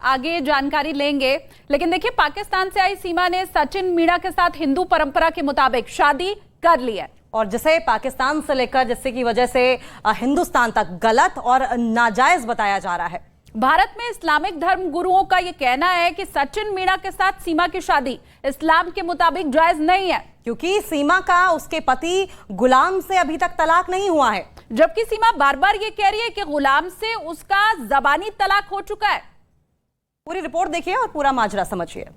आगे जानकारी लेंगे, लेकिन देखिए पाकिस्तान से आई सीमा ने सचिन मीणा के साथ हिंदू परंपरा के मुताबिक शादी कर ली है। और जिसे पाकिस्तान से लेकर जिससे की वजह से हिंदुस्तान तक गलत और नाजायज बताया जा रहा है। भारत में इस्लामिक धर्म गुरुओं का यह कहना है कि सचिन मीणा के साथ सीमा की शादी इस्लाम के मुताबिक जायज नहीं है, क्योंकि सीमा का उसके पति गुलाम से अभी तक तलाक नहीं हुआ है, जबकि सीमा बार बार ये कह रही है कि गुलाम से उसका जबानी तलाक हो चुका है। पूरी रिपोर्ट देखिए और पूरा माजरा समझिए।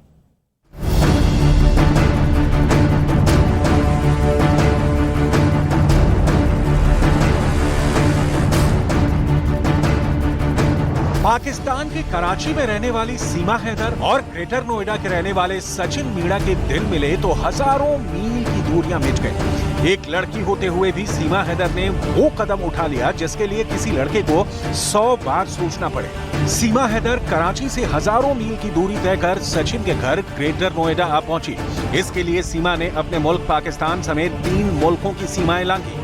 पाकिस्तान के कराची में रहने वाली सीमा हैदर और ग्रेटर नोएडा के रहने वाले सचिन मीणा के दिल मिले तो हजारों मील की दूरियां मिट गई। एक लड़की होते हुए भी सीमा हैदर ने वो कदम उठा लिया जिसके लिए किसी लड़के को 100 बार सोचना पड़े। सीमा हैदर कराची से हजारों मील की दूरी तय कर सचिन के घर ग्रेटर नोएडा आ पहुंची। इसके लिए सीमा ने अपने मुल्क पाकिस्तान समेत 3 मुल्कों की सीमाएं लांघी।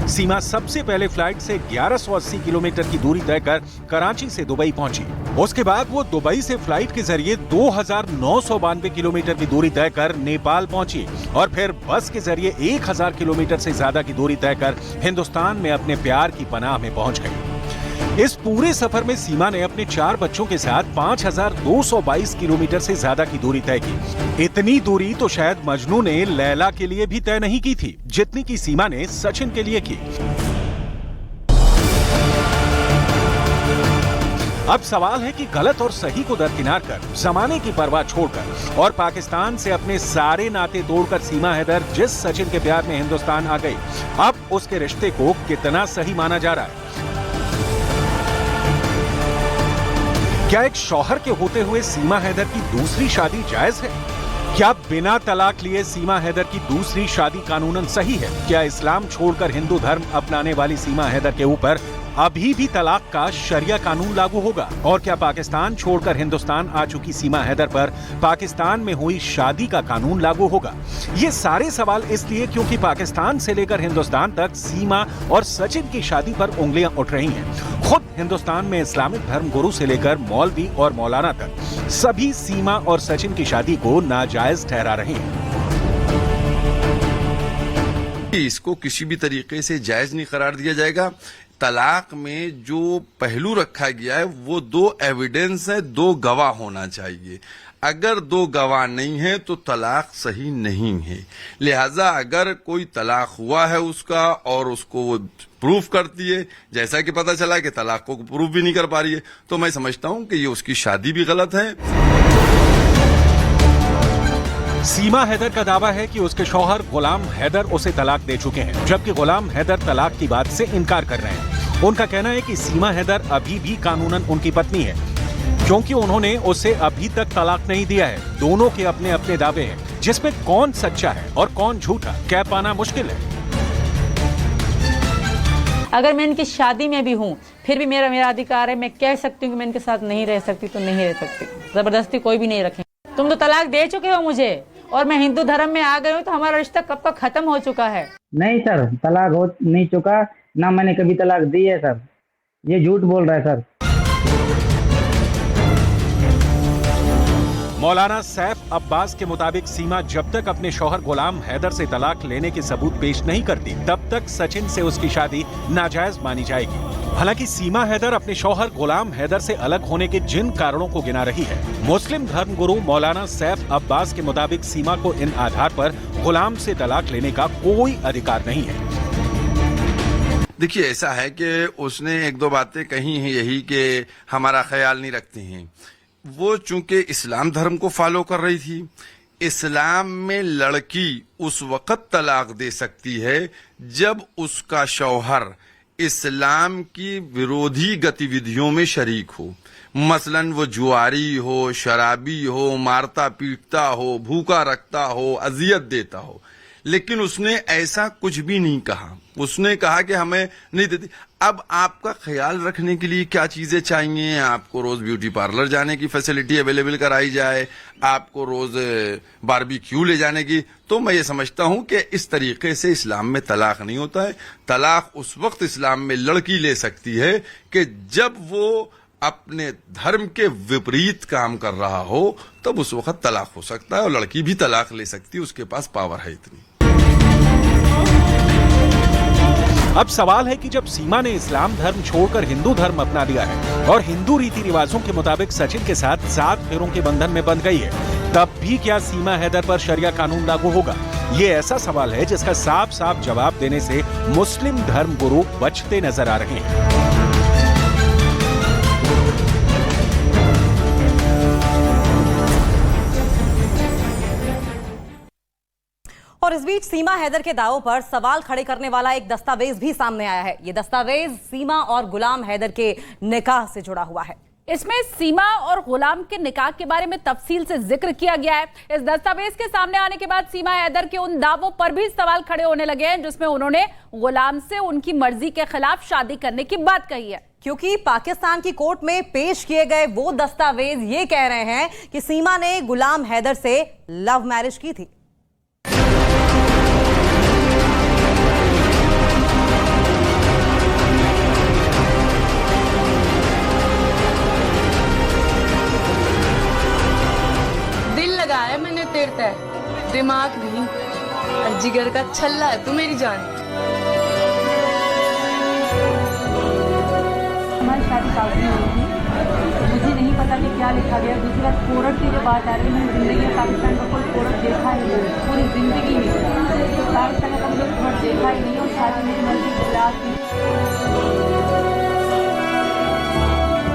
सीमा सबसे पहले फ्लाइट से 1180 किलोमीटर की दूरी तय कर कराची से दुबई पहुंची। उसके बाद वो दुबई से फ्लाइट के जरिए 2992 किलोमीटर की दूरी तय कर नेपाल पहुंची और फिर बस के जरिए 1000 किलोमीटर से ज्यादा की दूरी तय कर हिंदुस्तान में अपने प्यार की पनाह में पहुंच गई। इस पूरे सफर में सीमा ने अपने 4 बच्चों के साथ 5222 किलोमीटर से ज्यादा की दूरी तय की। इतनी दूरी तो शायद मजनू ने लैला के लिए भी तय नहीं की थी, जितनी की सीमा ने सचिन के लिए की। अब सवाल है कि गलत और सही को दरकिनार कर, जमाने की परवाह छोड़कर और पाकिस्तान से अपने सारे नाते तोड़कर सीमा हैदर जिस सचिन के प्यार में हिंदुस्तान आ गई, अब उसके रिश्ते को कितना सही माना जा रहा है? क्या एक शौहर के होते हुए सीमा हैदर की दूसरी शादी जायज है? क्या बिना तलाक लिए सीमा हैदर की दूसरी शादी कानूनन सही है? क्या इस्लाम छोड़कर हिंदू धर्म अपनाने वाली सीमा हैदर के ऊपर अभी भी तलाक का शरिया कानून लागू होगा? और क्या पाकिस्तान छोड़कर हिंदुस्तान आ चुकी सीमा हैदर पर पाकिस्तान में हुई शादी का कानून लागू होगा? ये सारे सवाल इसलिए क्योंकि पाकिस्तान से लेकर हिंदुस्तान तक सीमा और सचिन की शादी पर उंगलियां उठ रही हैं। खुद हिंदुस्तान में इस्लामिक धर्म गुरु से लेकर मौलवी और मौलाना तक सभी सीमा और सचिन की शादी को नाजायज ठहरा रहे हैं। इसको किसी भी तरीके से जायज नहीं करार दिया जाएगा। तलाक में जो पहलू रखा गया है वो 2 एविडेंस है, 2 गवाह होना चाहिए। अगर 2 गवाह नहीं है तो तलाक सही नहीं है। लिहाजा अगर कोई तलाक हुआ है उसका और उसको वो प्रूफ करती है, जैसा कि पता चला कि तलाक को प्रूफ भी नहीं कर पा रही है, तो मैं समझता हूं कि ये उसकी शादी भी गलत है। सीमा हैदर का दावा है कि उसके शौहर गुलाम हैदर उसे तलाक दे चुके हैं, जबकि गुलाम हैदर तलाक की बात से इनकार कर रहे हैं। उनका कहना है कि सीमा हैदर अभी भी कानूनन उनकी पत्नी है, क्योंकि उन्होंने उसे अभी तक तलाक नहीं दिया है। दोनों के अपने अपने दावे हैं, जिसमें कौन सच्चा है और कौन झूठा कह पाना मुश्किल है। अगर मैं इनकी शादी में भी हूँ फिर भी मेरा अधिकार है, मैं कह सकती हूँ कि मैं इनके साथ नहीं रह सकती तो नहीं रह सकती। जबरदस्ती कोई भी नहीं रखें। तुम तो तलाक दे चुके हो मुझे और मैं हिंदू धर्म में आ गई हूँ, तो हमारा रिश्ता कब का खत्म हो चुका है। नहीं सर, तलाक हो नहीं चुका, ना मैंने कभी तलाक दी है सर। ये झूठ बोल रहा है सर। मौलाना सैफ अब्बास के मुताबिक सीमा जब तक अपने शौहर गुलाम हैदर से तलाक लेने के सबूत पेश नहीं करती, तब तक सचिन से उसकी शादी नाजायज मानी जाएगी। हालांकि सीमा हैदर अपने शौहर गुलाम हैदर से अलग होने के जिन कारणों को गिना रही है, मुस्लिम धर्मगुरु मौलाना सैफ अब्बास के मुताबिक सीमा को इन आधार पर गुलाम से तलाक लेने का कोई अधिकार नहीं है। देखिए, ऐसा है कि उसने 1-2 बातें कही हैं यही कि हमारा ख्याल नहीं रखते हैं। वो चूंकि इस्लाम धर्म को फॉलो कर रही थी, इस्लाम में लड़की उस वक्त तलाक दे सकती है जब उसका शौहर इस्लाम की विरोधी गतिविधियों में शरीक हो। मसलन वो जुआरी हो, शराबी हो, मारता पीटता हो, भूखा रखता हो, अजियत देता हो। लेकिन उसने ऐसा कुछ भी नहीं कहा। उसने कहा कि हमें नहीं देती। अब आपका ख्याल रखने के लिए क्या चीजें चाहिए? आपको रोज ब्यूटी पार्लर जाने की फैसिलिटी अवेलेबल कराई जाए, आपको रोज बारबेक्यू ले जाने की। तो मैं ये समझता हूं कि इस तरीके से इस्लाम में तलाक नहीं होता है। तलाक उस वक्त इस्लाम में लड़की ले सकती है कि जब वो अपने धर्म के विपरीत काम कर रहा हो, तब उस वक्त तलाक हो सकता है, और लड़की भी तलाक ले सकती है, उसके पास पावर है इतनी। अब सवाल है कि जब सीमा ने इस्लाम धर्म छोड़कर हिंदू धर्म अपना लिया है और हिंदू रीति रिवाजों के मुताबिक सचिन के साथ 7 फेरों के बंधन में बंध गई है, तब भी क्या सीमा हैदर पर शरिया कानून लागू होगा? ये ऐसा सवाल है जिसका साफ साफ जवाब देने से मुस्लिम धर्म गुरु बचते नजर आ रहे हैं। और इस बीच सीमा हैदर के दावों पर सवाल खड़े करने वाला एक दस्तावेज भी सामने आया है। ये दस्तावेज सीमा और गुलाम हैदर के निकाह से जुड़ा हुआ है। इसमें सीमा और गुलाम के निकाह के बारे में तफसील से जिक्र किया गया है। इस दस्तावेज के सामने आने के बाद सीमा हैदर के उन दावों पर भी सवाल खड़े होने लगे हैं जिसमें उन्होंने गुलाम से उनकी मर्जी के खिलाफ शादी करने की बात कही है। क्योंकि पाकिस्तान की कोर्ट में पेश किए गए वो दस्तावेज ये कह रहे हैं कि सीमा ने गुलाम हैदर से लव मैरिज की थी। लगाया मैंने तेरे तय, दिमाग नहीं और जिगर का छल्ला है तू मेरी जान। हमारी शादी काफी हुई थी, मुझे नहीं पता कि क्या लिखा गया। दूसरी बात कोर्ट की जो बात आ रही है, मैंने जिंदगी में पाकिस्तान का कोई कोर्ट देखा ही नहीं, पूरी जिंदगी में पाकिस्तान का कोई कोर्ट देखा ही नहीं। और शादी मेरी मर्जी के खिलाफ थी।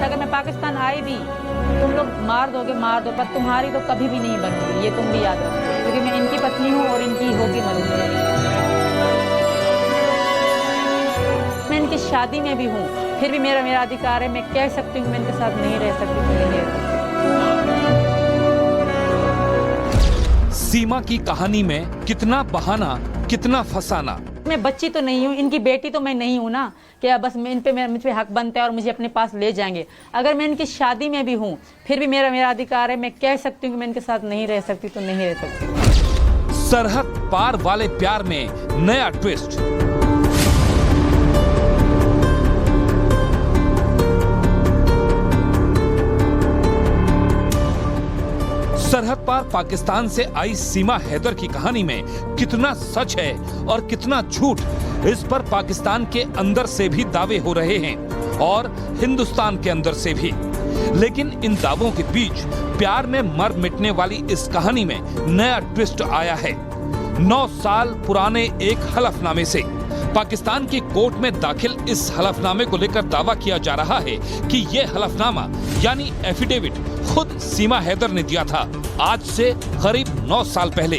अगर मैं पाकिस्तान आई भी तुम लोग मार दोगे, मार दो, पर तुम्हारी तो कभी भी नहीं बनूंगी, ये तुम भी याद रखो, क्योंकि मैं इनकी पत्नी हूँ और इनकी होगी मरूंगी। मैं इनकी शादी में भी हूँ, फिर भी मेरा अधिकार है। मैं कह सकती हूँ कि मैं इनके साथ नहीं रह सकती तो नहीं रह सकती। सीमा की कहानी में कितना बहाना, कितना फसाना। मैं बच्ची तो नहीं हूँ, इनकी बेटी तो मैं नहीं हूँ ना, क्या बस मुझ पे हक बनता है और मुझे अपने पास ले जाएंगे। अगर मैं इनकी शादी में भी हूँ, फिर भी मेरा अधिकार है। मैं कह सकती हूँ कि मैं इनके साथ नहीं रह सकती तो नहीं रह सकती। सरहद पार वाले प्यार में नया ट्विस्ट। सरहद पार पाकिस्तान से आई सीमा हैदर की कहानी में कितना सच है और कितना झूठ, इस पर पाकिस्तान के अंदर से भी दावे हो रहे हैं और हिंदुस्तान के अंदर से भी। लेकिन इन दावों के बीच प्यार में मर मिटने वाली इस कहानी में नया ट्विस्ट आया है। 9 साल पुराने एक हलफनामे से पाकिस्तान की कोर्ट में दाखिल इस हलफनामे को लेकर दावा किया जा रहा है कि यह हलफनामा यानी एफिडेविट खुद सीमा हैदर ने दिया था, आज से करीब 9 साल पहले।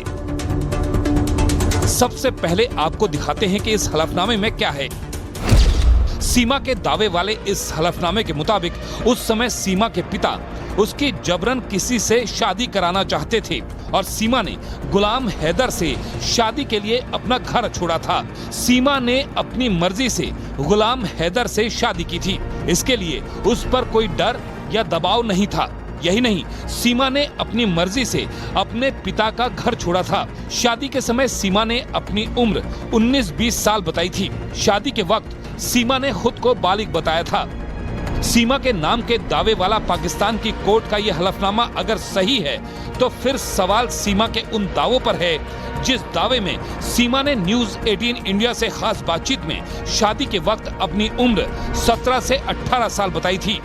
सबसे पहले आपको दिखाते हैं कि इस हलफनामे में क्या है। सीमा के दावे वाले इस हलफनामे के मुताबिक उस समय सीमा के पिता उसकी जबरन किसी से शादी कराना चाहते थे और सीमा ने गुलाम हैदर से शादी के लिए अपना घर छोड़ा था। सीमा ने अपनी मर्जी से गुलाम हैदर से शादी की थी, इसके लिए उस पर कोई डर या दबाव नहीं था। यही नहीं, सीमा ने अपनी मर्जी से अपने पिता का घर छोड़ा था। शादी के समय सीमा ने अपनी उम्र 19-20 साल बताई थी। शादी के वक्त सीमा ने खुद को बालिग बताया था। सीमा के नाम के दावे वाला पाकिस्तान की कोर्ट का यह हलफनामा अगर सही है तो फिर सवाल सीमा के उन दावों पर है जिस दावे में सीमा ने न्यूज 18 इंडिया से खास बातचीत में शादी के वक्त अपनी उम्र 17 से 18 साल बताई थी।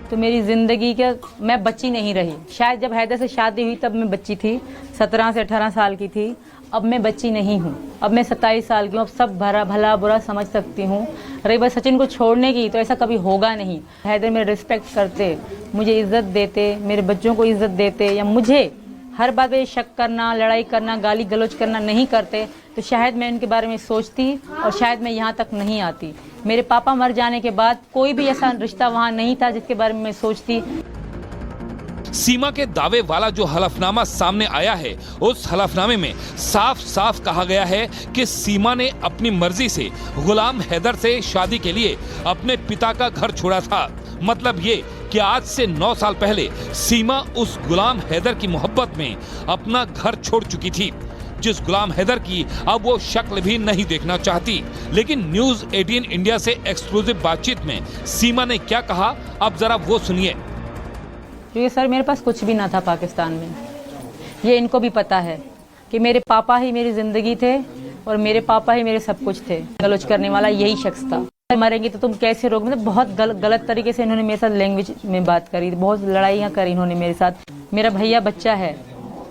तो मेरी जिंदगी के मैं बच्ची नहीं रही। शायद जब हैदर से शादी हुई तब मैं बच्ची थी, 17 से 18 साल की थी। अब मैं बच्ची नहीं हूँ, अब मैं 27 साल की हूँ। अब सब भला बुरा समझ सकती हूँ। रही बात सचिन को छोड़ने की, तो ऐसा कभी होगा नहीं। हैदर मेरे रिस्पेक्ट करते, मुझे इज्जत देते, मेरे बच्चों को इज्जत देते, या मुझे हर बात पे शक करना, लड़ाई करना, गाली गलौज करना नहीं करते, तो शायद मैं इनके बारे में सोचती और शायद मैं यहाँ तक नहीं आती। मेरे पापा मर जाने के बाद कोई भी ऐसा रिश्ता वहाँ नहीं था जिसके बारे में मैं सोचती। सीमा के दावे वाला जो हलफनामा सामने आया है, उस हलफनामे में साफ साफ कहा गया है कि सीमा ने अपनी मर्जी से गुलाम हैदर से शादी के लिए अपने पिता का घर छोड़ा था। मतलब ये कि आज से 9 साल पहले सीमा उस गुलाम हैदर की मोहब्बत में अपना घर छोड़ चुकी थी, जिस गुलाम हैदर की अब वो शक्ल भी नहीं देखना चाहती। लेकिन न्यूज 18 इंडिया से एक्सक्लूसिव बातचीत में सीमा ने क्या कहा, अब जरा वो सुनिए। क्योंकि सर मेरे पास कुछ भी ना था पाकिस्तान में, ये इनको भी पता है कि मेरे पापा ही मेरी जिंदगी थे और मेरे पापा ही मेरे सब कुछ थे। गलोच करने वाला यही शख्स था। मरेंगे तो तुम कैसे रोक, मतलब बहुत गलत तरीके से इन्होंने मेरे साथ लैंग्वेज में बात करी, बहुत लड़ाइयाँ करी इन्होंने मेरे साथ। मेरा भैया बच्चा है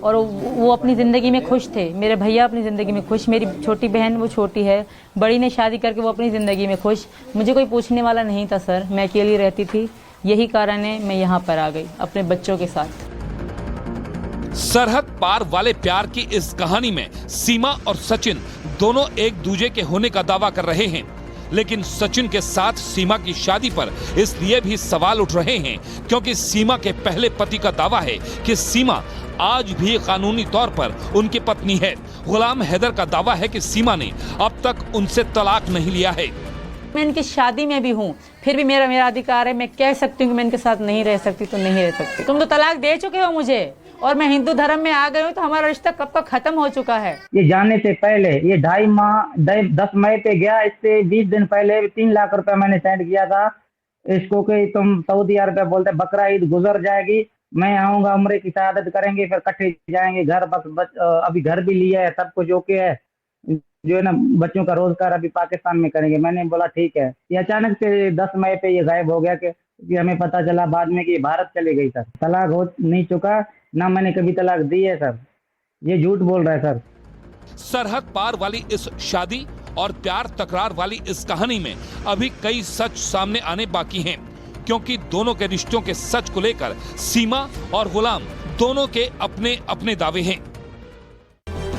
और वो अपनी ज़िंदगी में खुश थे, मेरे भैया अपनी ज़िंदगी में खुश, मेरी छोटी बहन वो छोटी है, बड़ी ने शादी करके वो अपनी ज़िंदगी में खुश। मुझे कोई पूछने वाला नहीं था सर, मैं अकेली रहती थी, यही कारण है मैं यहाँ पर आ गई अपने बच्चों के साथ। सरहद पार वाले प्यार की इस कहानी में सीमा और सचिन दोनों एक दूसरे के होने का दावा कर रहे हैं, लेकिन सचिन के साथ सीमा की शादी पर इसलिए भी सवाल उठ रहे हैं क्योंकि सीमा के पहले पति का दावा है कि सीमा आज भी कानूनी तौर पर उनकी पत्नी है। गुलाम हैदर का दावा है कि सीमा ने अब तक उनसे तलाक नहीं लिया है। मैं इनकी शादी में भी हूँ, फिर भी मेरा अधिकार है, मैं कह सकती हूँ कि मैं इनके साथ नहीं रह सकती तो नहीं रह सकती। तुम तो तलाक दे चुके हो मुझे और मैं हिंदू धर्म में आ गई हूँ, तो हमारा रिश्ता कब का खत्म हो चुका है। ये जाने से पहले ये 2.5 माह 10 मई पे गया, इससे 20 दिन पहले 3 लाख रुपए मैंने सेंड किया था इसको कि तुम सऊदी अरब बोलते बकरा ईद गुजर जाएगी, मैं आऊंगा, उम्रे की शहादत करेंगे, फिर इकट्ठे जाएंगे घर। बस अभी घर भी लिया है, सब कुछ ओके है, जो है ना बच्चों का रोजगार अभी पाकिस्तान में करेंगे। मैंने बोला ठीक है। ये अचानक से 10 मई पे ये गायब हो गया कि हमें पता चला बाद में कि भारत चली गई। सर तलाक हो नहीं चुका, ना मैंने कभी तलाक दी है सर, ये झूठ बोल रहा है सर। सरहद पार वाली इस शादी और प्यार तकरार वाली इस कहानी में अभी कई सच सामने आने बाकी हैं, क्योंकि दोनों के रिश्तों के सच को लेकर सीमा और गुलाम दोनों के अपने अपने दावे हैं।